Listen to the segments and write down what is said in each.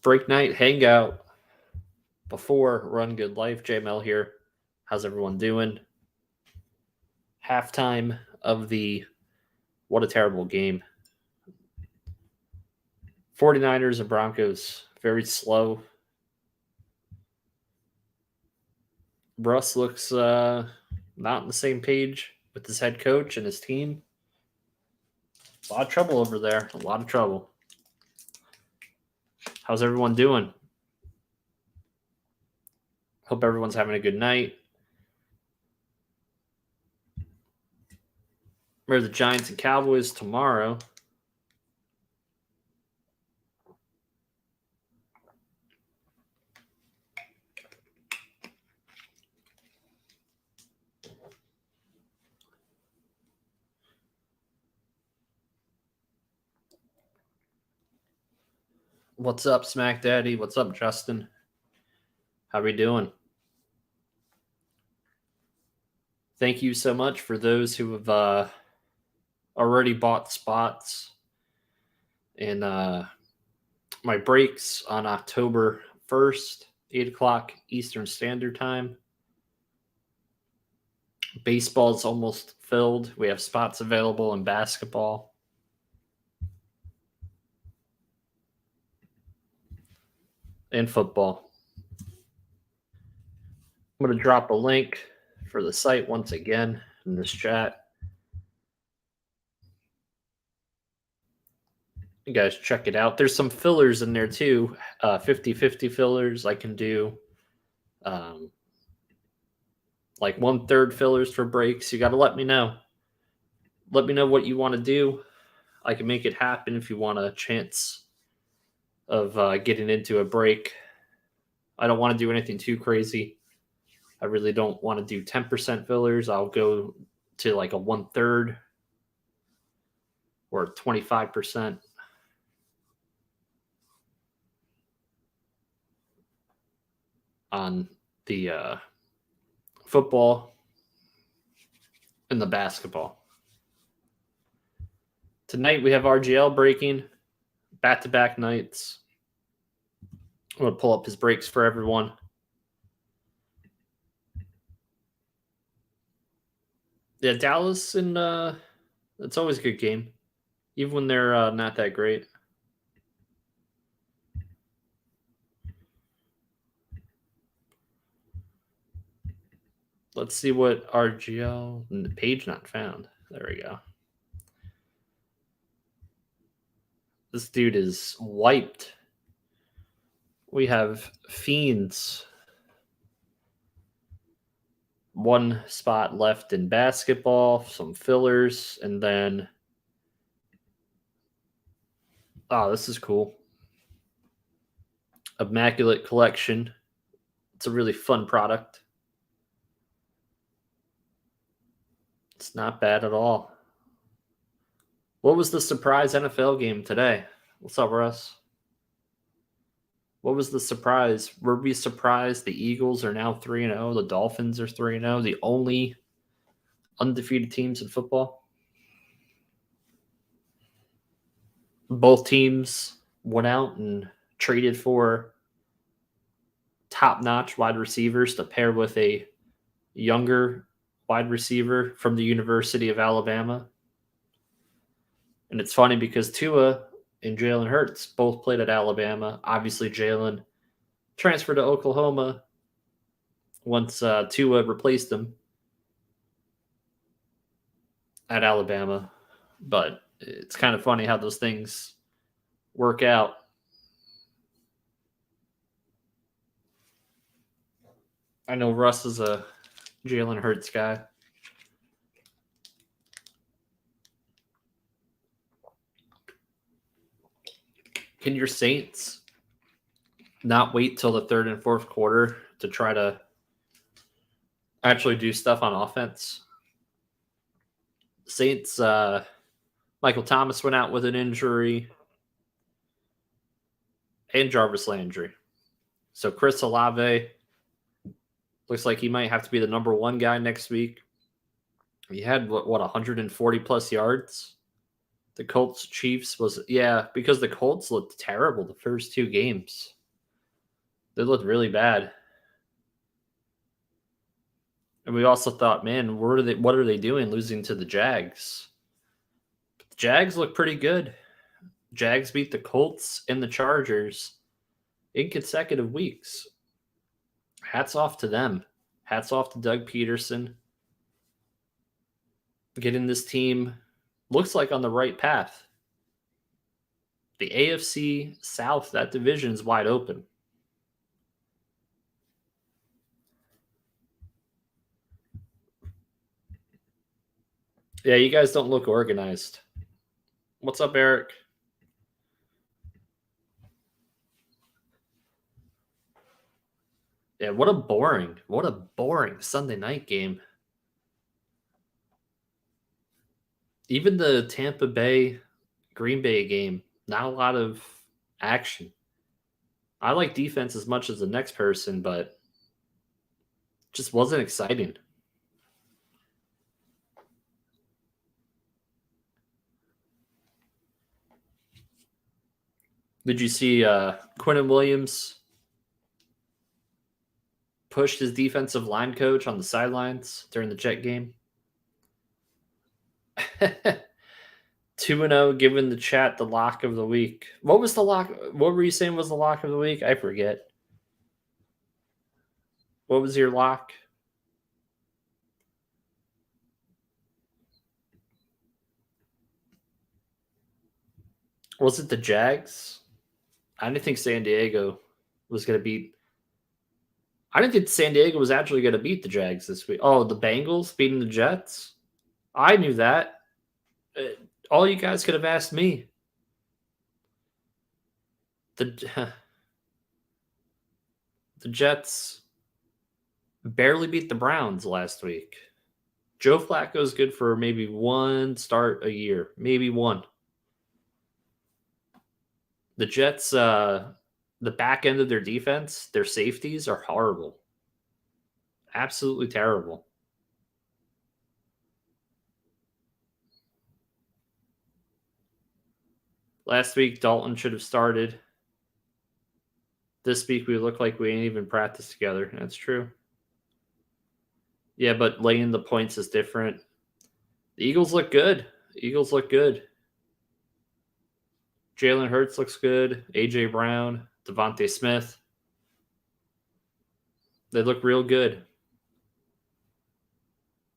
BreakNight Hangout before Run Good Life. JML here. How's everyone doing? Halftime of the what a terrible game. 49ers and Broncos, very slow. Russ looks not on the same page with his head coach and his team. A lot of trouble over there. A lot of trouble. How's everyone doing? Hope everyone's having a good night. Remember the Giants and Cowboys tomorrow. What's up, Smack Daddy? What's up, Justin? How are we doing? Thank you so much for those who have already bought spots in my breaks on October 1st, 8 o'clock Eastern Standard Time. Baseball's almost filled. We have spots available in basketball. And football. I'm going to drop a link for the site once again in this chat. You guys check it out. There's some fillers in there too. 50-50 fillers. I can do like 1/3 fillers for breaks. You got to let me know. Let me know what you want to do. I can make it happen if you want a chance of getting into a break. I don't want to do anything too crazy. I really don't want to do 10% fillers. I'll go to like a 1/3 or 25%. On the football and the basketball. Tonight we have RGL breaking back-to-back nights. I'm going to pull up his breaks for everyone. Yeah, Dallas, and it's always a good game, even when they're not that great. Let's see what RGL page not found. There we go. This dude is wiped. We have Fiends. One spot left in basketball, some fillers, and then this is cool. Immaculate Collection. It's a really fun product. It's not bad at all. What was the surprise NFL game today? What's up, Russ? What was the surprise? Were we surprised the Eagles are now 3-0? The Dolphins are 3-0, the only undefeated teams in football? Both teams went out and traded for top-notch wide receivers to pair with a younger wide receiver from the University of Alabama. And it's funny because Tua and Jalen Hurts both played at Alabama. Obviously, Jalen transferred to Oklahoma once Tua replaced him at Alabama. But it's kind of funny how those things work out. I know Russ is a Jalen Hurts guy. Can your Saints not wait till the third and fourth quarter to try to actually do stuff on offense? Saints, Michael Thomas went out with an injury, and Jarvis Landry. So Chris Olave looks like he might have to be the number one guy next week. He had, 140 plus yards? The Colts Chiefs was, because the Colts looked terrible the first two games. They looked really bad. And we also thought, man, what are they doing losing to the Jags? But the Jags look pretty good. Jags beat the Colts and the Chargers in consecutive weeks. Hats off to them. Hats off to Doug Peterson. Getting this team looks like on the right path. The AFC South, that division is wide open. Yeah, you guys don't look organized. What's up, Eric? Yeah, what a boring Sunday night game. Even the Tampa Bay Green Bay game, not a lot of action. I like defense as much as the next person, but just wasn't exciting. Did you see Quinnen Williams pushed his defensive line coach on the sidelines during the Jet game? 2-0, giving the chat the lock of the week. What was the lock? What were you saying was the lock of the week? I forget. What was your lock? Was it the Jags? I didn't think San Diego was going to beat. I didn't think San Diego was actually going to beat the Jags this week. Oh, the Bengals beating the Jets? I knew that. All you guys could have asked me. The the Jets barely beat the Browns last week. Joe Flacco's good for maybe one start a year, maybe one. The Jets, the back end of their defense, their safeties are horrible. Absolutely terrible. Last week, Dalton should have started. This week, we look like we ain't even practiced together. That's true. Yeah, but laying the points is different. The Eagles look good. Eagles look good. Jalen Hurts looks good. A.J. Brown, Devontae Smith. They look real good.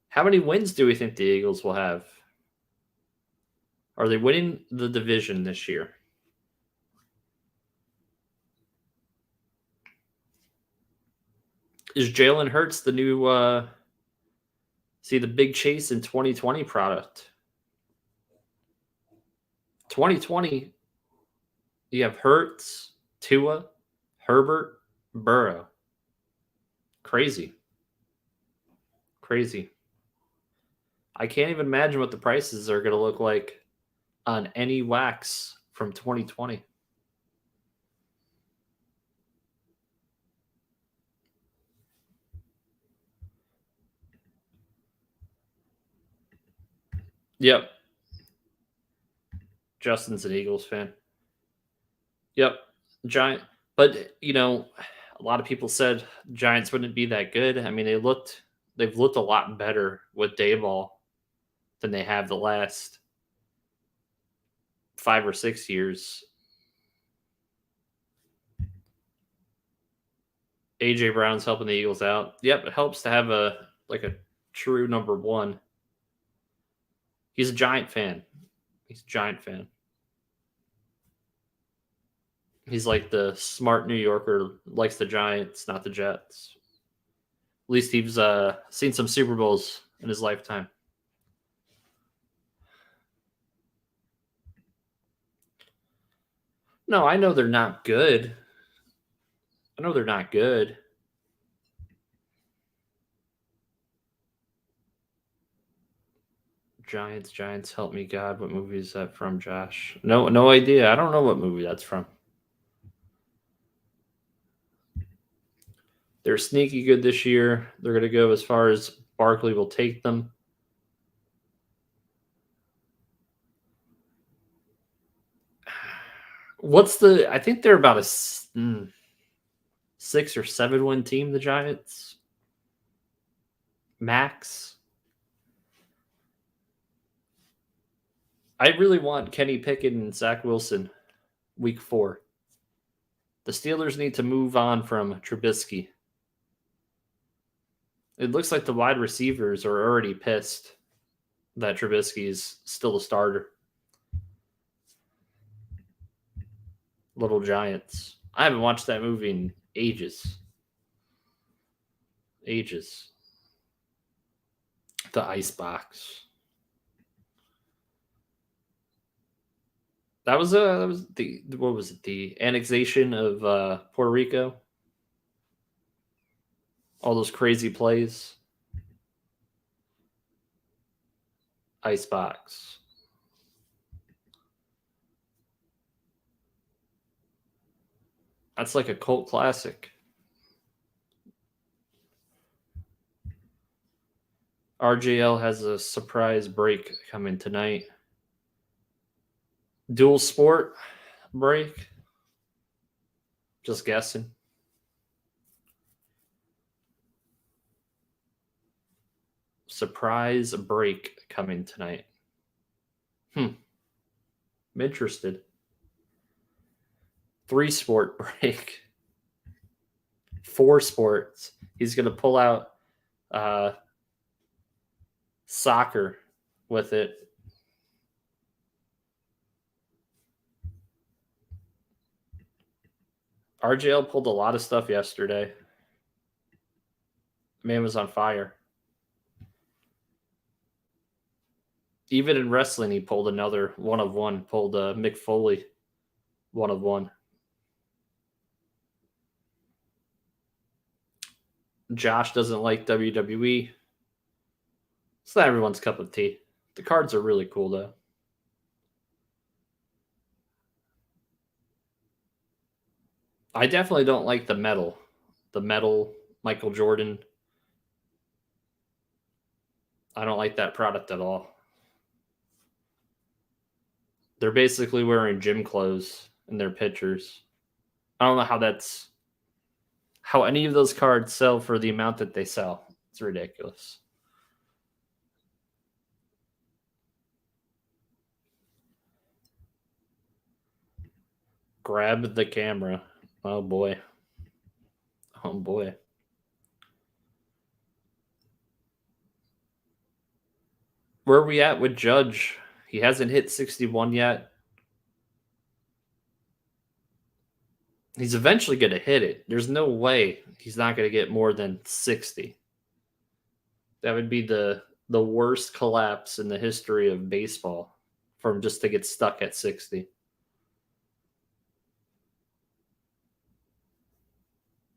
How many wins do we think the Eagles will have? Are they winning the division this year? Is Jalen Hurts the new the big chase in 2020 product? 2020, you have Hurts, Tua, Herbert, Burrow. Crazy. I can't even imagine what the prices are going to look like on any wax from 2020. Yep. Justin's an Eagles fan. Yep. Giant. But, a lot of people said Giants wouldn't be that good. I mean, they've looked a lot better with Dayball than they have the last 5 or 6 years. A.J. Brown's helping the Eagles out. Yep, it helps to have a true number one. He's a Giant fan. He's like the smart New Yorker, likes the Giants, not the Jets. At least he's seen some Super Bowls in his lifetime. No, I know they're not good. Giants, help me God. What movie is that from, Josh? No idea. I don't know what movie that's from. They're sneaky good this year. They're going to go as far as Barkley will take them. I think they're about 6 or 7 win team, the Giants. Max. I really want Kenny Pickett and Zach Wilson week 4. The Steelers need to move on from Trubisky. It looks like the wide receivers are already pissed that Trubisky is still a starter. Little Giants. I haven't watched that movie in ages. The Icebox. That was the what was it? The annexation of Puerto Rico. All those crazy plays. Icebox. That's like a cult classic. RJL has a surprise break coming tonight. Dual sport break. Just guessing. Surprise break coming tonight. I'm interested. 3 sport break. 4 sports. He's going to pull out soccer with it. RJL pulled a lot of stuff yesterday. Man was on fire. Even in wrestling, he pulled another 1 of 1. Pulled Mick Foley 1 of 1. Josh doesn't like WWE. It's not everyone's cup of tea. The cards are really cool, though. I definitely don't like the metal. The metal Michael Jordan. I don't like that product at all. They're basically wearing gym clothes in their pictures. I don't know how any of those cards sell for the amount that they sell. It's ridiculous. Grab the camera. Oh boy. Oh boy. Where are we at with Judge? He hasn't hit 61 yet. He's eventually going to hit it. There's no way he's not going to get more than 60. That would be the worst collapse in the history of baseball for him just to get stuck at 60.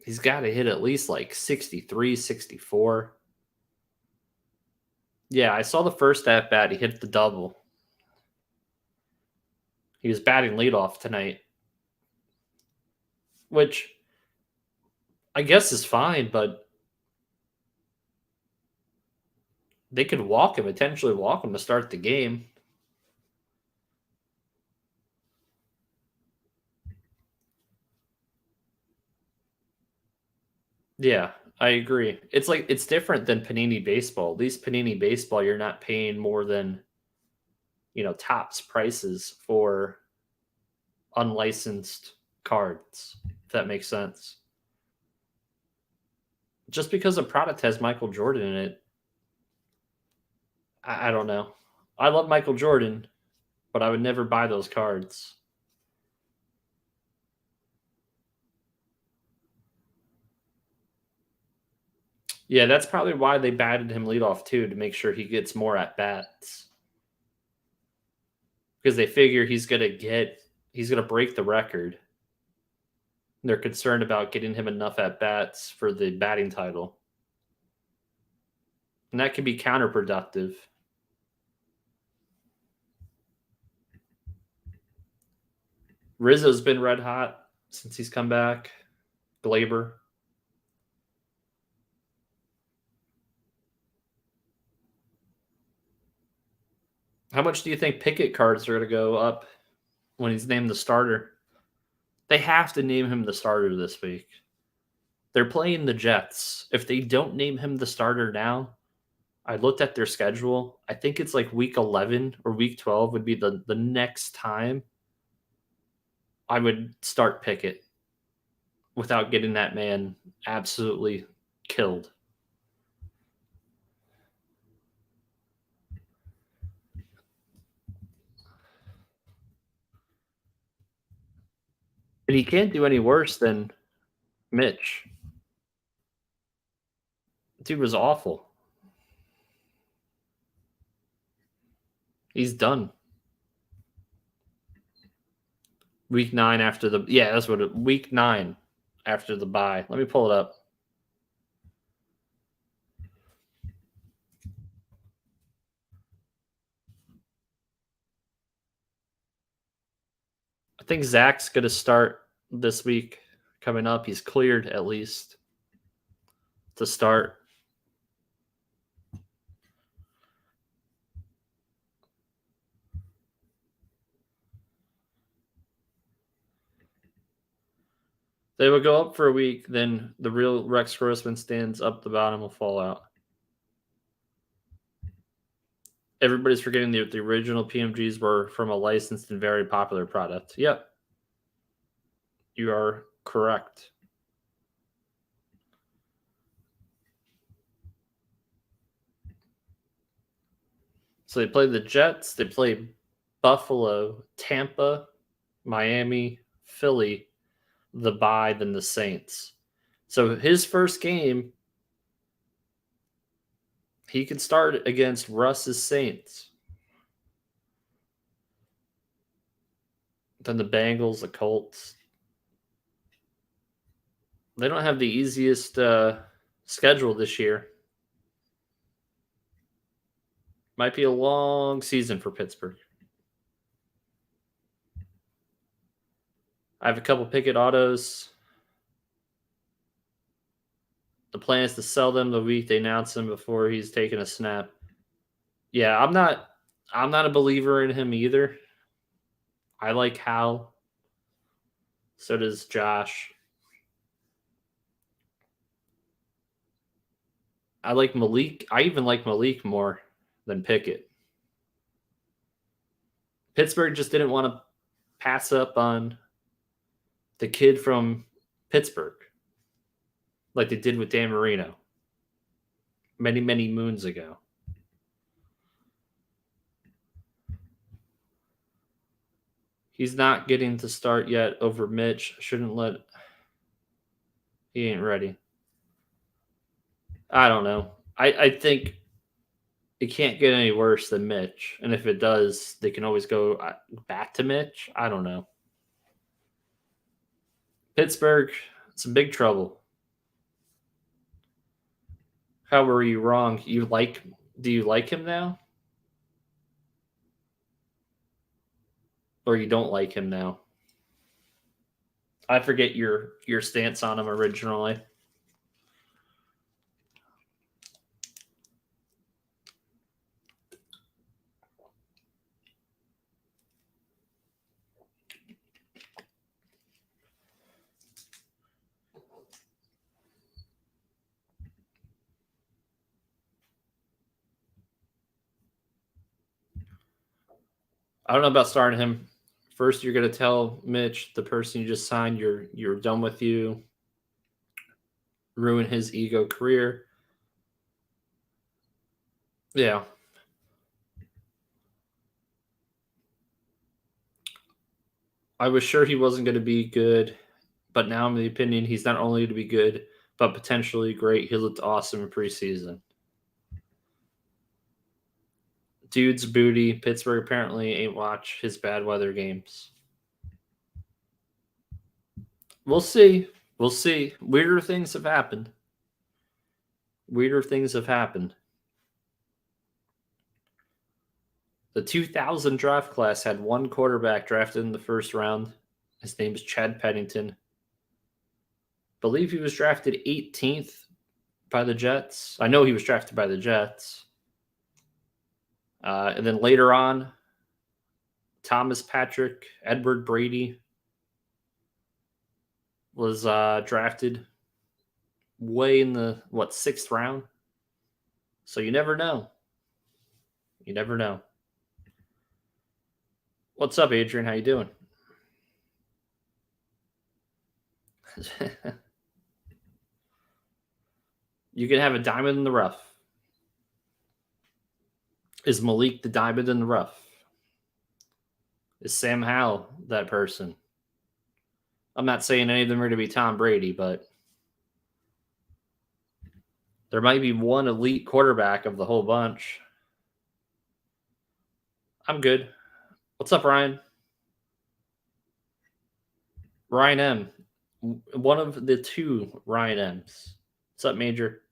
He's got to hit at least like 63, 64. Yeah, I saw the first at bat. He hit the double. He was batting leadoff tonight, which I guess is fine, but they could potentially walk him to start the game. Yeah, I agree. It's different than Panini Baseball. At least Panini Baseball, you're not paying more than tops prices for unlicensed cards, if that makes sense. Just because a product has Michael Jordan in it, I don't know. I love Michael Jordan, but I would never buy those cards. Yeah, that's probably why they batted him leadoff too, to make sure he gets more at bats. Because they figure he's gonna break the record. They're concerned about getting him enough at bats for the batting title. And that can be counterproductive. Rizzo's been red hot since he's come back. Glaber. How much do you think Pickett cards are going to go up when he's named the starter? They have to name him the starter this week. They're playing the Jets. If they don't name him the starter now, I looked at their schedule. I think it's like week 11 or week 12 would be the next time I would start Pickett without getting that man absolutely killed. And he can't do any worse than Mitch. Dude was awful. He's done. Week 9 after the that's what week 9 after the bye. Let me pull it up. I think Zach's going to start this week coming up. He's cleared at least to start. They will go up for a week, then the real Rex Grossman stands up the bottom will fall out. Everybody's forgetting the original PMGs were from a licensed and very popular product. Yep. You are correct. So they play the Jets, they play Buffalo, Tampa, Miami, Philly, the bye, then the Saints. So his first game, he can start against Russ's Saints. Then the Bengals, the Colts. They don't have the easiest schedule this year. Might be a long season for Pittsburgh. I have a couple Pickett autos. The plan is to sell them the week they announce him before he's taken a snap. Yeah, I'm not a believer in him either. I like Hal. So does Josh. I like Malik. I even like Malik more than Pickett. Pittsburgh just didn't want to pass up on the kid from Pittsburgh like they did with Dan Marino many, many moons ago. He's not getting to start yet over Mitch. Shouldn't let. He ain't ready. I don't know. I think it can't get any worse than Mitch. And if it does, they can always go back to Mitch. I don't know. Pittsburgh, it's in big trouble. How were you wrong? Do you like him now? Or you don't like him now? I forget your stance on him originally. I don't know about starting him. First, you're going to tell Mitch, the person you just signed, you're done with you. Ruin his ego career. Yeah. I was sure he wasn't going to be good, but now I'm of the opinion he's not only to be good, but potentially great. He looked awesome in preseason. Dude's booty. Pittsburgh apparently ain't watch his bad weather games. We'll see. We'll see. Weirder things have happened. The 2000 draft class had one quarterback drafted in the first round. His name is Chad Pennington. I believe he was drafted 18th by the Jets. I know he was drafted by the Jets. And then later on, Thomas Patrick, Edward Brady was drafted. way in the, 6th round? So you never know. You never know. What's up, Adrian? How you doing? You can have a diamond in the rough. Is Malik the diamond in the rough? Is Sam Howell that person? I'm not saying any of them are going to be Tom Brady, but there might be one elite quarterback of the whole bunch. I'm good. What's up, Ryan? Ryan M. One of the two Ryan M's. What's up, Major?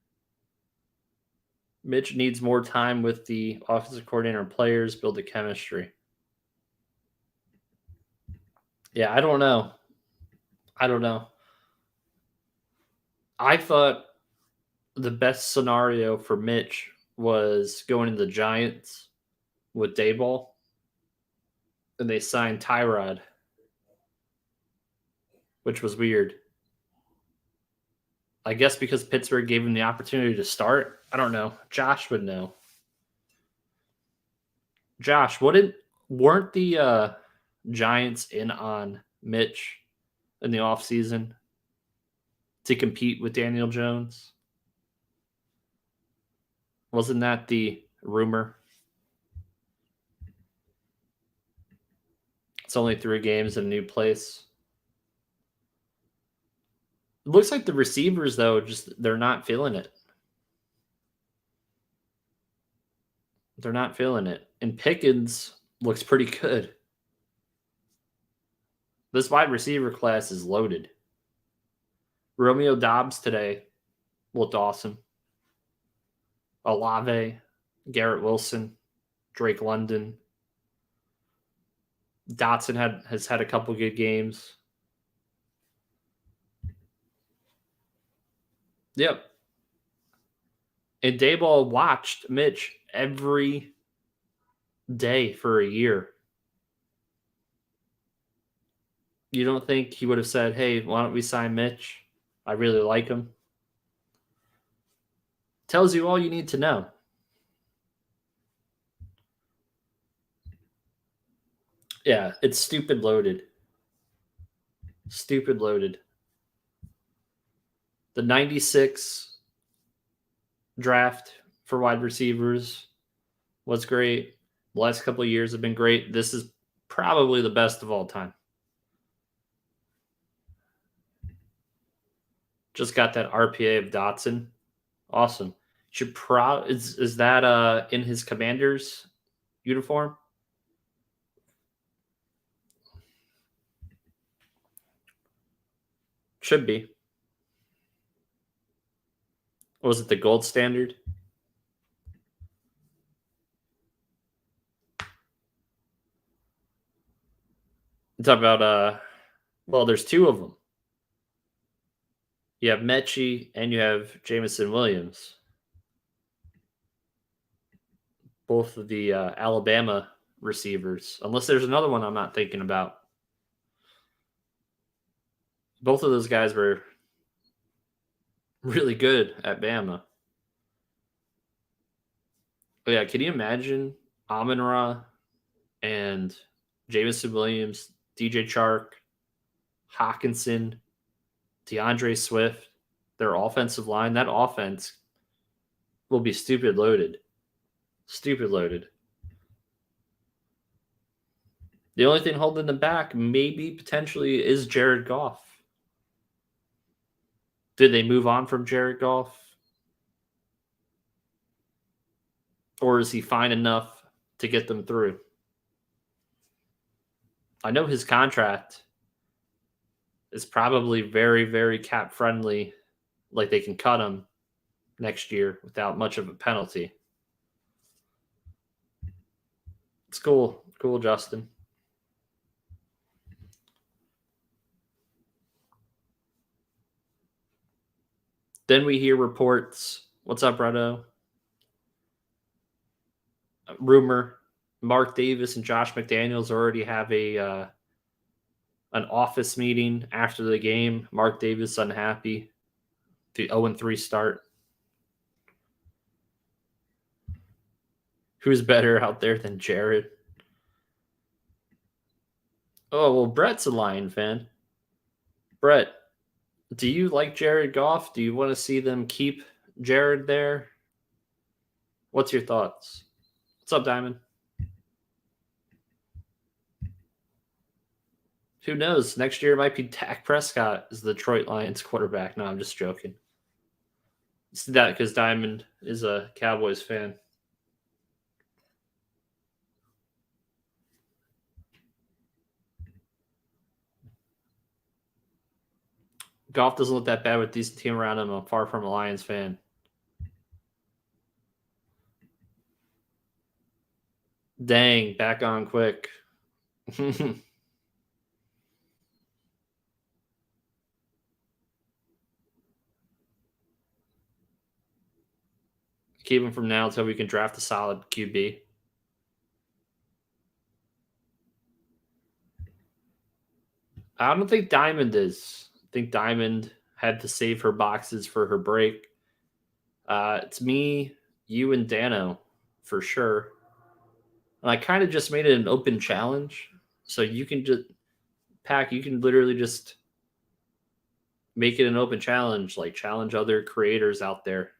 Mitch needs more time with the offensive coordinator and players, build the chemistry. Yeah, I don't know. I thought the best scenario for Mitch was going to the Giants with Dayball, and they signed Tyrod, which was weird. I guess because Pittsburgh gave him the opportunity to start. I don't know. Josh would know. Josh, weren't the Giants in on Mitch in the offseason to compete with Daniel Jones? Wasn't that the rumor? It's only 3 games in a new place. It looks like the receivers, though, they're not feeling it. They're not feeling it. And Pickens looks pretty good. This wide receiver class is loaded. Romeo Dobbs today looked awesome. Olave, Garrett Wilson, Drake London. Dotson has had a couple good games. Yep. And Dayball watched Mitch every day for a year. You don't think he would have said, hey, why don't we sign Mitch? I really like him. Tells you all you need to know. Yeah, it's stupid loaded. Stupid loaded. The 96 draft for wide receivers was great. The last couple of years have been great. This is probably the best of all time. Just got that RPA of Dotson. Awesome. Is that in his Commander's uniform? Should be. Or was it the gold standard? Talk about well, there's 2 of them. You have Mechie and you have Jameson Williams. Both of the Alabama receivers. Unless there's another one I'm not thinking about. Both of those guys were really good at Bama. But yeah, can you imagine Amon-Ra and Jameson Williams, DJ Chark, Hawkinson, DeAndre Swift, their offensive line? That offense will be stupid loaded. Stupid loaded. The only thing holding them back, maybe potentially, is Jared Goff. Did they move on from Jared Goff? Or is he fine enough to get them through? I know his contract is probably very, very cap friendly. Like they can cut him next year without much of a penalty. It's cool. Cool, Justin. Then we hear reports. What's up, Redo? Rumor: Mark Davis and Josh McDaniels already have an office meeting after the game. Mark Davis unhappy. The 0-3 start. Who's better out there than Jared? Oh, well, Brett's a Lion fan. Brett, do you like Jared Goff? Do you want to see them keep Jared there? What's your thoughts? What's up, Diamond? Who knows? Next year it might be Dak Prescott as the Detroit Lions quarterback. No, I'm just joking. It's that because Diamond is a Cowboys fan. Goff doesn't look that bad with a decent team around him. I'm far from a Lions fan. Dang, back on quick. Keep him from now until we can draft a solid QB. I don't think Diamond is. I think Diamond had to save her boxes for her break. It's me, you, and Dano for sure. And I kind of just made it an open challenge. So you can just, Pack, you can literally just make it an open challenge, like challenge other creators out there.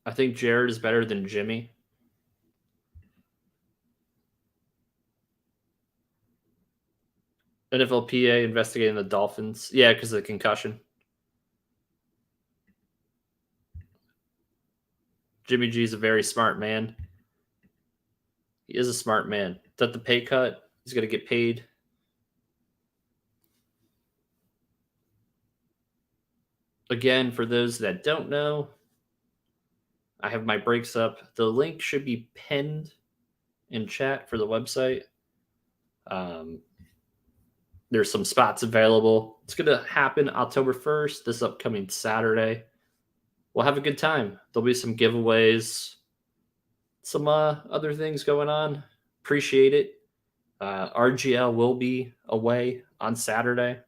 I think Jared is better than Jimmy. NFLPA investigating the Dolphins. Yeah, because of the concussion. Jimmy G is a very smart man. He is a smart man. That the pay cut, he's going to get paid. Again, for those that don't know, I have my breaks up. The link should be pinned in chat for the website. There's some spots available. It's going to happen October 1st, this upcoming Saturday. We'll have a good time. There'll be some giveaways, some other things going on. Appreciate it. RGL will be away on Saturday.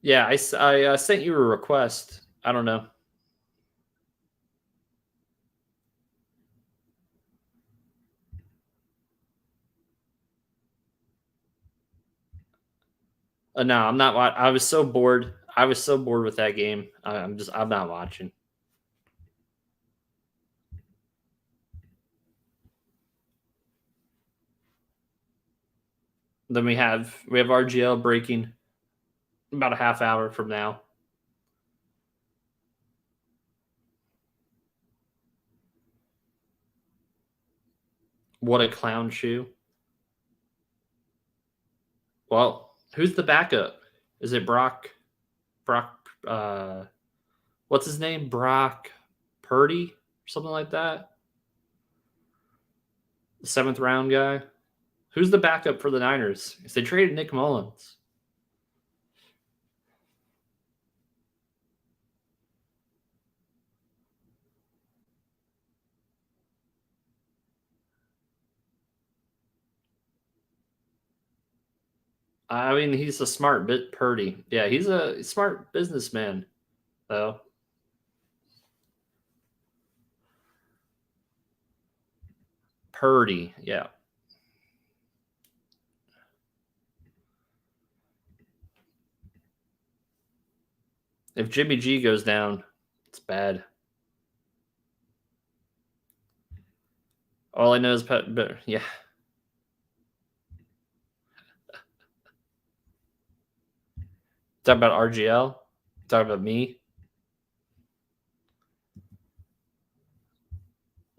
Yeah, I sent you a request. I don't know. No, I'm not. I was so bored. I was so bored with that game. I'm not watching. Then we have RGL breaking about a half hour from now. What a clown shoe. Well, who's the backup? Is it Brock? What's his name? Brock Purdy or something like that? The 7th round guy. Who's the backup for the Niners? Because they traded Nick Mullins. I mean, he's a smart bit Purdy. Yeah, he's a smart businessman, though. Purdy, yeah. If Jimmy G goes down, it's bad. All I know is yeah. Talk about RGL. Talk about me.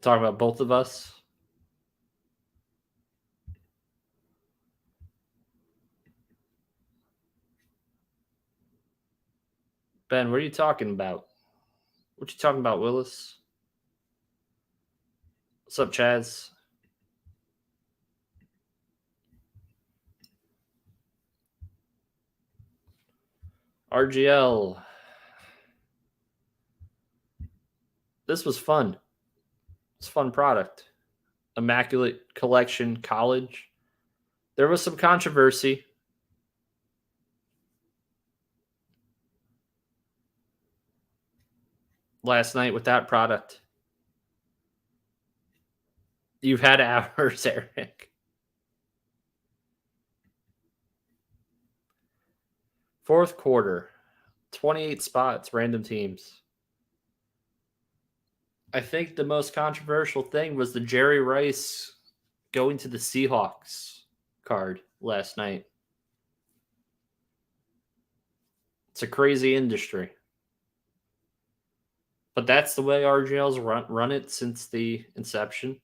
Talk Talking about both of us. Ben, what are you talking about? What you talking about, Willis? What's up, Chaz? RGL. This was fun. It's a fun product. Immaculate Collection College. There was some controversy. Last night with that product. You've had hours, Eric. Fourth quarter, 28 spots, random teams. I think the most controversial thing was the Jerry Rice going to the Seahawks card last night. It's a crazy industry. But that's the way RGL's run it since the inception.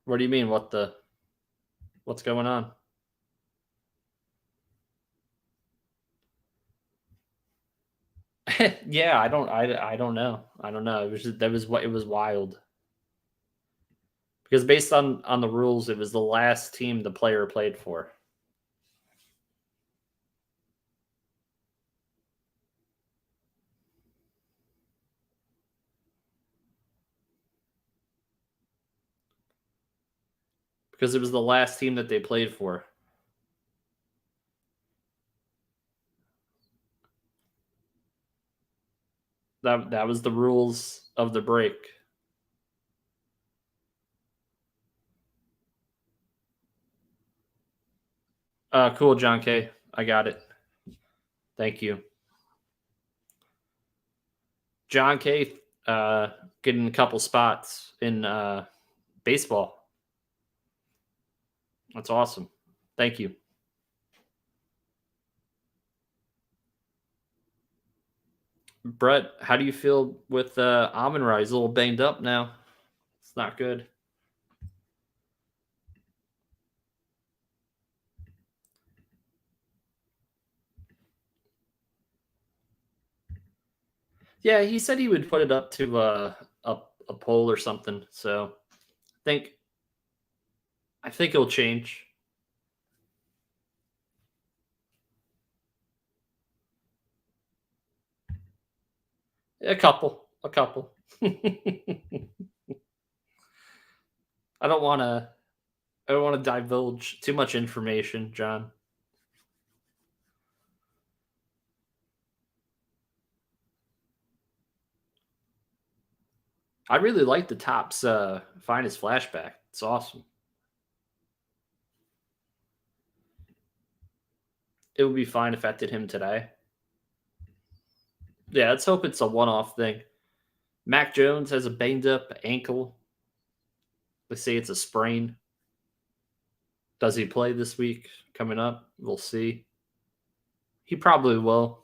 What do you mean? What's going on? Yeah, I don't know. I don't know. It was wild. Because based on the rules, it was the last team the player played for. Because it was the last team that they played for. That was the rules of the break. Cool, John K. I got it. Thank you. John K. Getting a couple spots in baseball. That's awesome. Thank you. Brett, how do you feel with Amon-Ra? He's a little banged up now. It's not good. Yeah, he said he would put it up to a poll or something. So I think it'll change. A couple. I don't want to divulge too much information, John. I really like the Topps finest flashback. It's awesome. It would be fine if I did him today. Yeah, let's hope it's a one-off thing. Mac Jones has a banged up ankle. They say it's a sprain. Does he play this week coming up? We'll see. He probably will.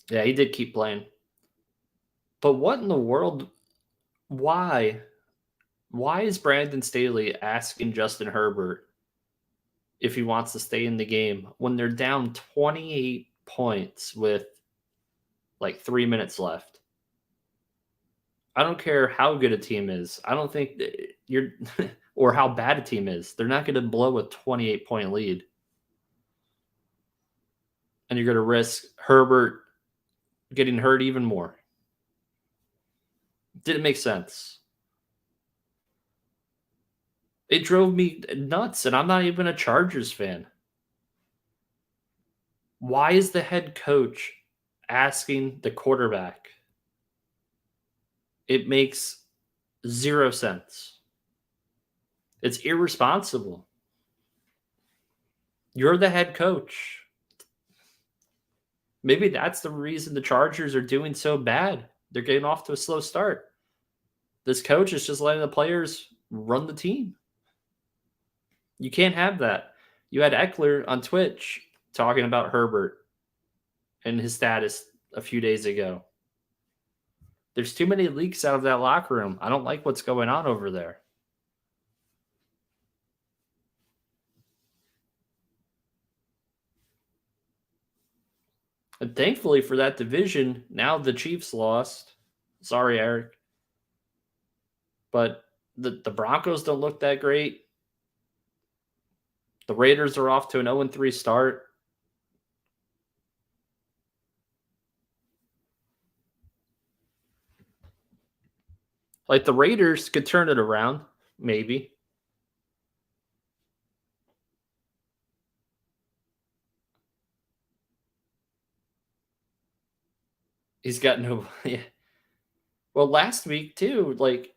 Yeah, he did keep playing. But what in the world? Why? Why is Brandon Staley asking Justin Herbert if he wants to stay in the game when they're down 28 points with like 3 minutes left? I don't care how good a team is. I don't think you're or how bad a team is. They're not going to blow a 28-point lead. And you're going to risk Herbert getting hurt even more. Didn't make sense. It drove me nuts, and I'm not even a Chargers fan. Why is the head coach asking the quarterback? It makes zero sense. It's irresponsible. You're the head coach. Maybe that's the reason the Chargers are doing so bad. They're getting off to a slow start. This coach is just letting the players run the team. You can't have that. You had Eckler on Twitch talking about Herbert and his status a few days ago. There's too many leaks out of that locker room. I don't like what's going on over there. And thankfully for that division, now the Chiefs lost. Sorry, Eric. But the Broncos don't look that great. The Raiders are off to an 0-3 start. Like the Raiders could turn it around, maybe. He's got no. Yeah. Well, last week too, like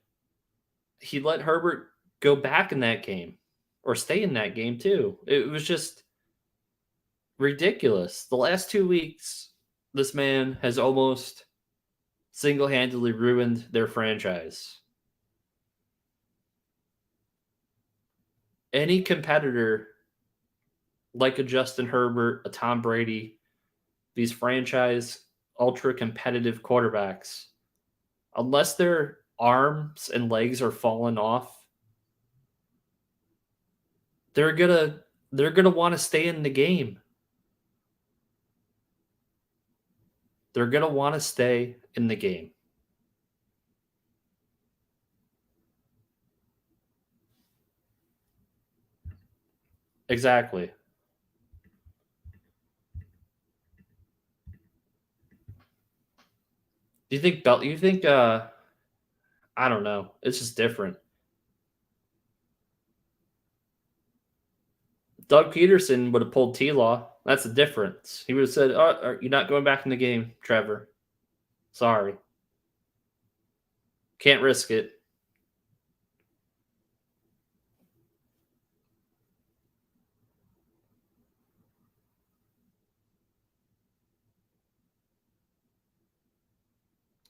he let Herbert go back in that game or stay in that game too. It was just ridiculous. The last 2 weeks, this man has almost single-handedly ruined their franchise. Any competitor like a Justin Herbert, a Tom Brady, these franchise ultra competitive quarterbacks, unless their arms and legs are falling off, they're gonna want to stay in the game. They're gonna want to stay in the game. Exactly. Do you think Bel? You think? I don't know. It's just different. Doug Peterson would have pulled T-Law. That's the difference. He would have said, "Oh, you're not going back in the game, Trevor. Sorry, can't risk it."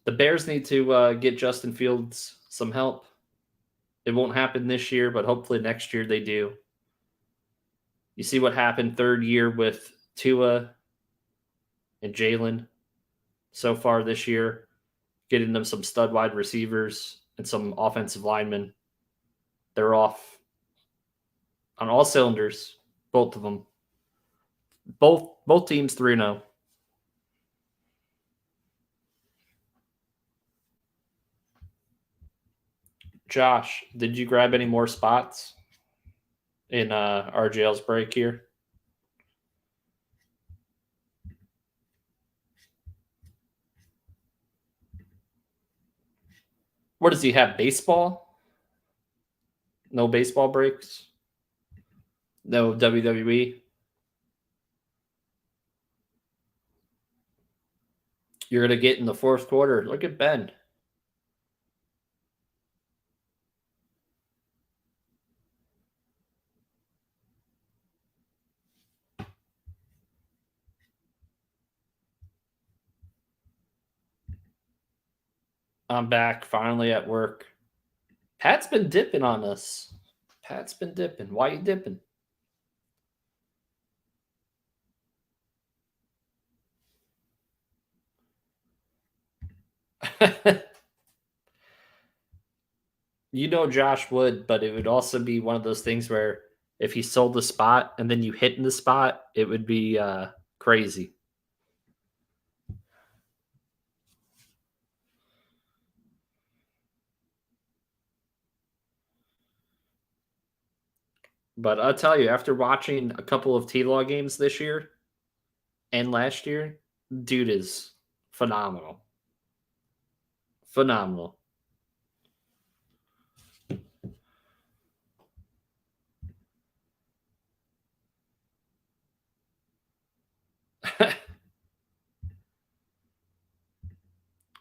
The Bears need to get Justin Fields some help. It won't happen this year, but hopefully next year they do. You see what happened third year with Tua and Jalen so far this year, getting them some stud wide receivers and some offensive linemen. They're off on all cylinders, both of them. Both teams 3-0. Josh, did you grab any more spots in RJL's break here? What does he have? Baseball? No baseball breaks? No WWE? You're going to get in the fourth quarter. Look at Ben. I'm back finally at work. Pat's been dipping on us. Pat's been dipping. Why you dipping? You know Josh would, but it would also be one of those things where if he sold the spot and then you hit in the spot, it would be crazy. But I'll tell you, after watching a couple of T-Law games this year and last year, dude is phenomenal. Phenomenal.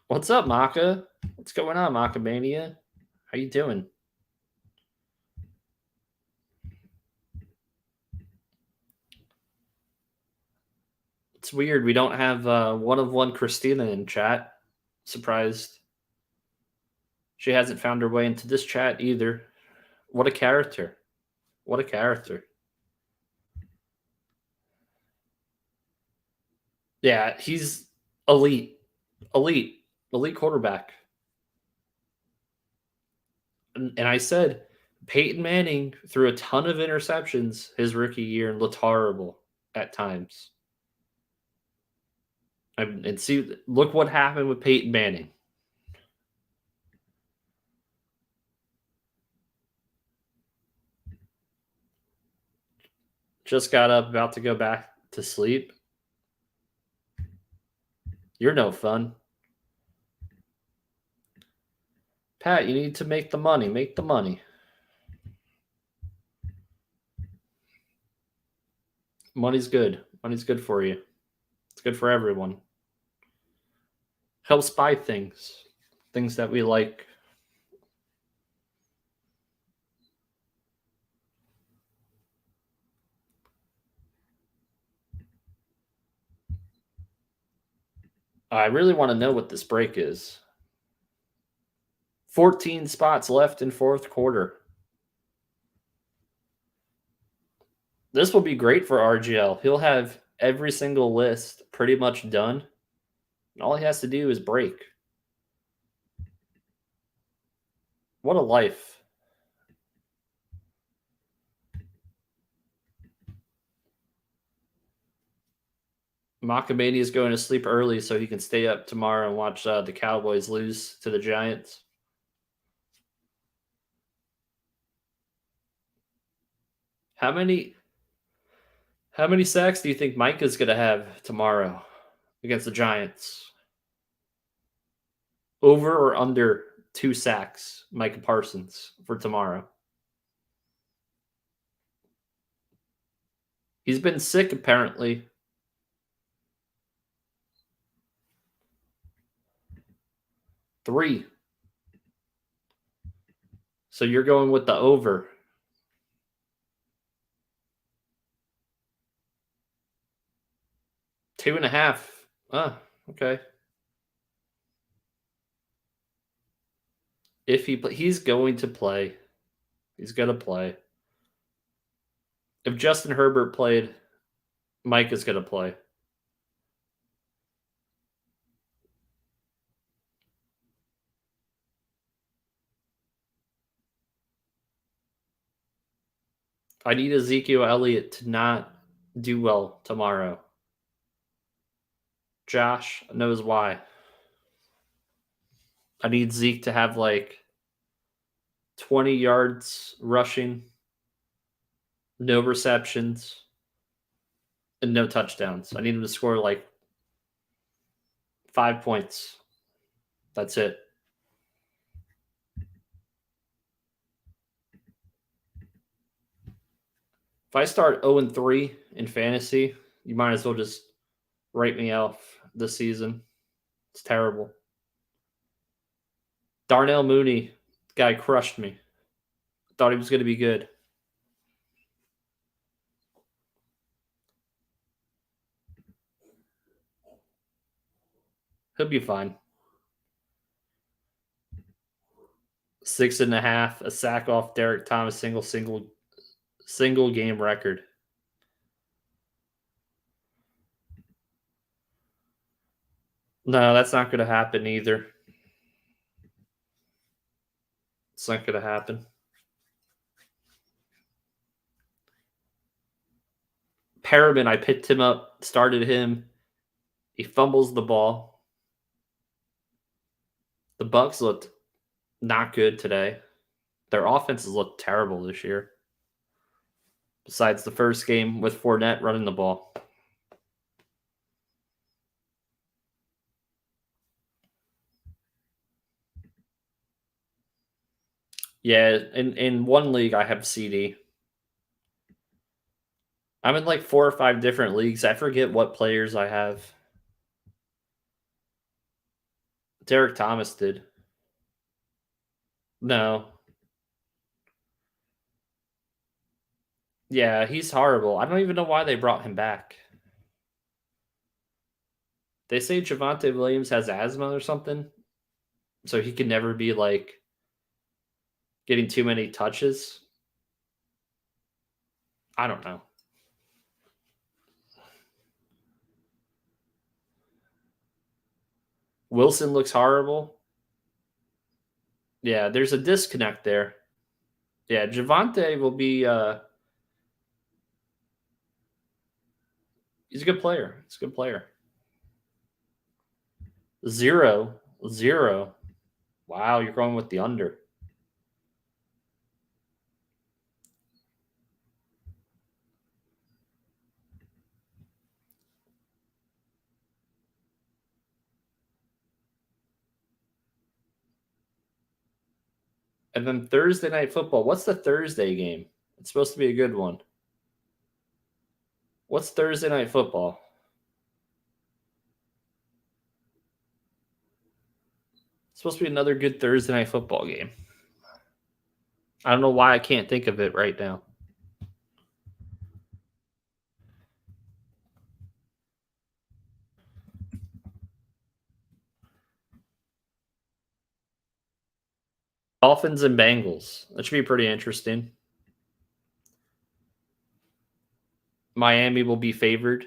What's up, Maka? What's going on, Maka Mania? How you doing? It's weird we don't have one of one Christina in chat. Surprised she hasn't found her way into this chat either. What a character. What a character. Yeah, he's elite. Elite. Elite quarterback. And I said Peyton Manning threw a ton of interceptions his rookie year and looked horrible at times. And see, look what happened with Peyton Manning. Just got up, about to go back to sleep. You're no fun. Pat, you need to make the money. Make the money. Money's good. Money's good for you. It's good for everyone. Helps buy things. Things that we like. I really want to know what this break is. 14 spots left in fourth quarter. This will be great for RGL. He'll have every single list pretty much done. And all he has to do is break. What a life. Makamani is going to sleep early so he can stay up tomorrow and watch the Cowboys lose to the Giants. How many sacks do you think Micah's going to have tomorrow against the Giants? Over or under 2 sacks, Micah Parsons, for tomorrow? He's been sick, apparently. Three. So you're going with the over. Two and a half. Okay. If he's going to play. He's going to play. If Justin Herbert played, Mike is going to play. I need Ezekiel Elliott to not do well tomorrow. Josh knows why. I need Zeke to have like 20 yards rushing, no receptions, and no touchdowns. I need him to score like 5 points. That's it. If I start 0-3 in fantasy, you might as well just write me off this season. It's terrible. Darnell Mooney, guy crushed me. Thought he was going to be good. He'll be fine. 6.5, a sack off Derek Thomas, single game record. No, that's not going to happen either. It's not going to happen. Perriman, I picked him up, started him. He fumbles the ball. The Bucks looked not good today. Their offenses looked terrible this year. Besides the first game with Fournette running the ball. Yeah, in one league I have CD. I'm in like 4 or 5 different leagues. I forget what players I have. Derek Thomas did. No. Yeah, he's horrible. I don't even know why they brought him back. They say Javonte Williams has asthma or something, so he can never be like getting too many touches. I don't know. Wilson looks horrible. Yeah, there's a disconnect there. Yeah, Javonte will be he's a good player. He's a good player. 0, 0. Wow, you're going with the under. And then Thursday night football. What's the Thursday game? It's supposed to be a good one. What's Thursday night football? It's supposed to be another good Thursday night football game. I don't know why I can't think of it right now. Dolphins and Bengals. That should be pretty interesting. Miami will be favored.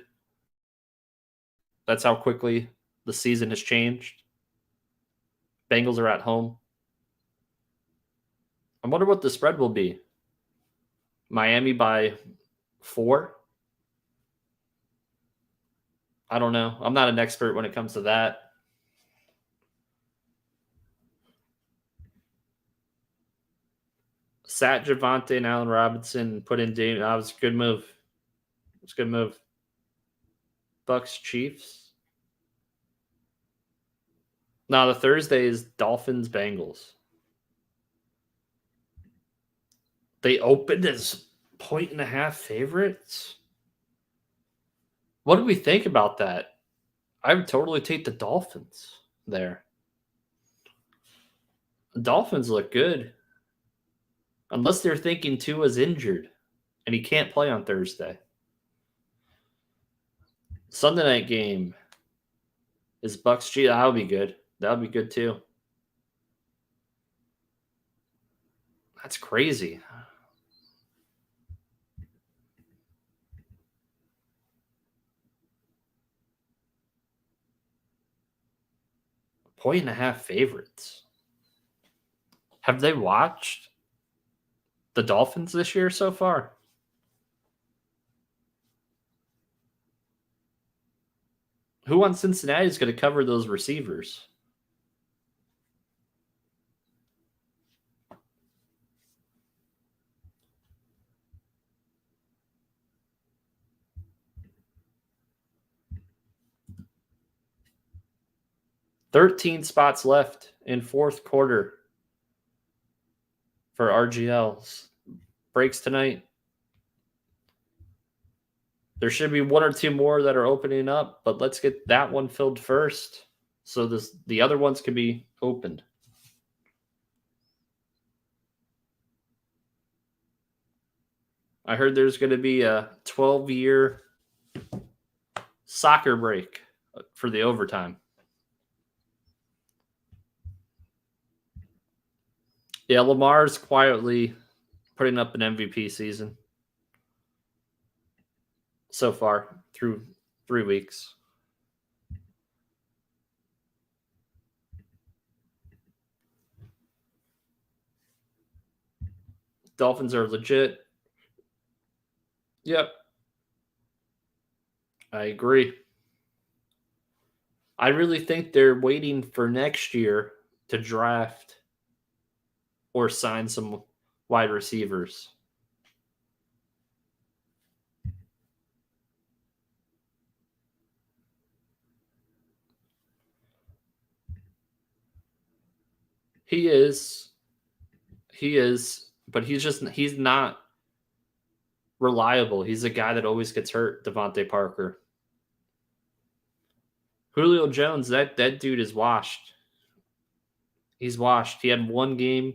That's how quickly the season has changed. Bengals are at home. I wonder what the spread will be. Miami by 4? I don't know. I'm not an expert when it comes to that. Sat Javante and Allen Robinson, put in Dame. That was a good move. It's a good move. Bucks Chiefs. No, the Thursday is Dolphins Bengals. They opened as 1.5 favorites. What do we think about that? I would totally take the Dolphins there. The Dolphins look good. Unless they're thinking Tua's injured and he can't play on Thursday. Sunday night game is Bucks Chiefs. That'll be good. That'll be good too. That's crazy. Point and a half favorites. Have they watched the Dolphins this year so far? Who on Cincinnati is going to cover those receivers? $13 spots left in fourth quarter for RGLs. Breaks tonight. There should be 1 or 2 more that are opening up, but let's get that one filled first so the other ones can be opened. I heard there's going to be a 12-year soccer break for the overtime. Yeah, Lamar's quietly putting up an MVP season so far through 3 weeks. Dolphins are legit. Yep. I agree. I really think they're waiting for next year to draft or sign some wide receivers. He is, but he's not reliable. He's a guy that always gets hurt, Devontae Parker. Julio Jones, that dude is washed. He's washed. He had one game,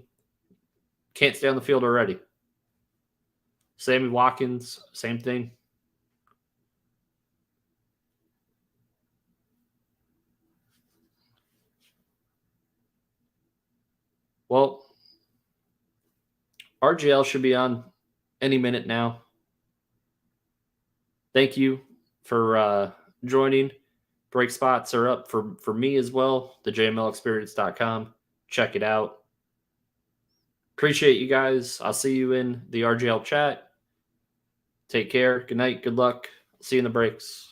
can't stay on the field already. Sammy Watkins, same thing. Well, RGL should be on any minute now. Thank you for joining. Break spots are up for me as well, thejmlexperience.com. Check it out. Appreciate you guys. I'll see you in the RGL chat. Take care. Good night. Good luck. See you in the breaks.